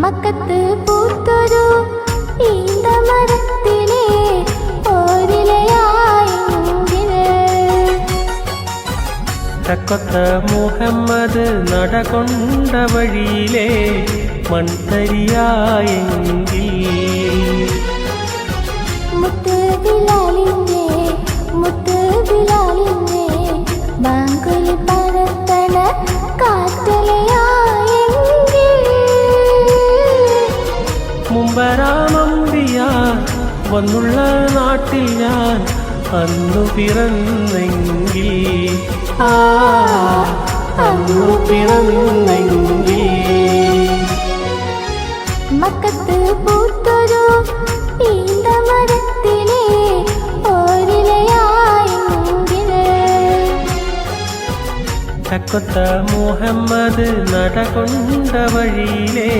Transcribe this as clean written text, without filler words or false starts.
മക്കത്ത് പൂത്തൊരു ഈന്തമരത്തിലെ ഓരിലയായെങ്കിൽ ചക്കൊത്ത മുഹമ്മദ് നടകൊണ്ട വഴിയിലെ മൺതരിയായെങ്കിൽ മുത്ത് ബിലാലിന്റെ ബാങ്കുലി പരത്തന കാറ്റലയായെങ്കിൽ മുമ്പരാമമ്പിയാർ വന്നുള്ള നാട്ടിൽ ഞാൻ അന്നു പിറന്നെങ്കിൽ അന്നു പിറന്നെങ്കിൽ മക്കത്ത് പൂത്തൊരു ഈന്തമരത്തിലെ ഓരിലയായെങ്കിൽ ചക്കൊത്ത മുഹമ്മദ് നടകൊണ്ട വഴിയിലെ